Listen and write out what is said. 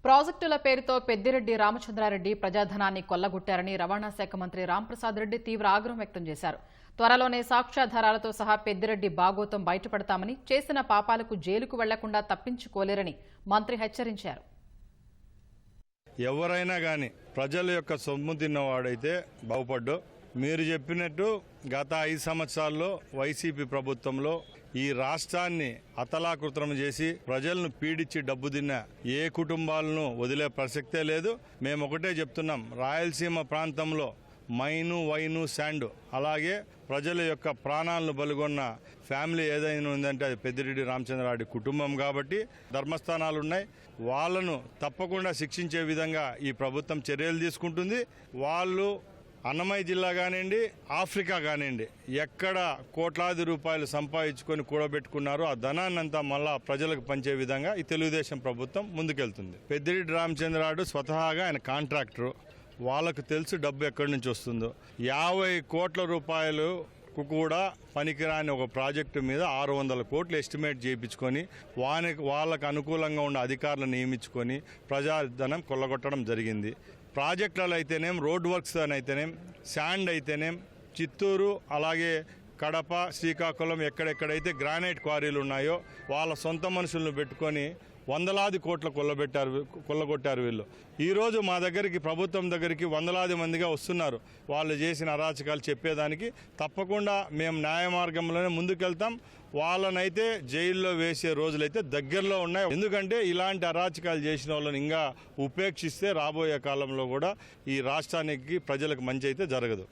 ప్రాజెక్టుల పేరుతో పెద్దిరెడ్డి రామచంద్రారెడ్డి ప్రజాధనాన్ని కొల్లగొట్టారని రవాణా శాఖ మంత్రి రాంప్రసాద్ రెడ్డి తీవ్ర ఆగ్రహం వ్యక్తం చేశారు. త్వరలోనే సాక్ష్యాధారాలతో సహా పెద్దిరెడ్డి బాగోతం బయటపడతామని, చేసిన పాపాలకు జైలుకు వెళ్లకుండా తప్పించుకోలేరని మంత్రి హెచ్చరించారు. ఎవరైనా గాని ప్రజల యొక్క సొమ్ము తిన్నవాడైతే బాగుపడ్డు. మీరు చెప్పినట్టు గత 5 సంవత్సరాల్లో వైసీపీ ప్రభుత్వంలో ఈ రాష్ట్రాన్ని అతలాకుతలం చేసి ప్రజలను పీడించి డబ్బు తిన్న ఏ కుటుంబాలను వదిలే ప్రసక్తే లేదు. మేము ఒకటే చెప్తున్నాం, రాయలసీమ ప్రాంతంలో మైను, వైను, శాండ్ అలాగే ప్రజల యొక్క ప్రాణాలను బలిగొన్న ఫ్యామిలీ ఏదైనా ఉందంటే అది పెద్దిరెడ్డి రామచంద్రారెడ్డి కుటుంబం. కాబట్టి ధర్మస్థానాలు ఉన్నాయి, వాళ్ళను తప్పకుండా శిక్షించే విధంగా ఈ ప్రభుత్వం చర్యలు తీసుకుంటుంది. వాళ్ళు అన్నమయ్య జిల్లా కానివ్వండి, ఆఫ్రికా కానివ్వండి, ఎక్కడ కోట్లాది రూపాయలు సంపాదించుకొని కూడబెట్టుకున్నారో ఆ ధనాన్నంతా మళ్ళా ప్రజలకు పంచే విధంగా ఈ తెలుగుదేశం ప్రభుత్వం ముందుకెళ్తుంది. పెద్దిరెడ్డి రామచంద్రారెడ్డి స్వతహాగా ఆయన కాంట్రాక్టరు, వాళ్ళకు తెలుసు డబ్బు ఎక్కడి నుంచి వస్తుందో. 50 కోట్ల రూపాయలు కూడా పనికిరాని ఒక ప్రాజెక్టు మీద 600 కోట్లు ఎస్టిమేట్ చేయించుకొని వాళ్ళకు అనుకూలంగా ఉన్న అధికారులను నియమించుకొని ప్రజాధనం కొల్లగొట్టడం జరిగింది. ప్రాజెక్టులలో అయితేనేం, రోడ్ వర్క్స్ అయితేనేం, శాండ్ అయితేనేం, చిత్తూరు అలాగే కడప, శ్రీకాకుళం ఎక్కడెక్కడైతే గ్రానైట్ క్వారీలు ఉన్నాయో వాళ్ళ సొంత మనుషులను పెట్టుకొని వందలాది కోట్ల కొల్లగొట్టారు వీళ్ళు. ఈరోజు మా దగ్గరికి, ప్రభుత్వం దగ్గరికి వందలాది మందిగా వస్తున్నారు. వాళ్ళు చేసిన అరాచకాలు చెప్పేదానికి తప్పకుండా మేము న్యాయ మార్గంలోనే ముందుకెళ్తాం. వాళ్ళనైతే జైల్లో వేసే రోజులైతే దగ్గరలో ఉన్నాయి. ఎందుకంటే ఇలాంటి అరాచకాలు చేసిన వాళ్ళని ఇంకా ఉపేక్షిస్తే రాబోయే కాలంలో కూడా ఈ రాష్ట్రానికి, ప్రజలకు మంచి అయితే జరగదు.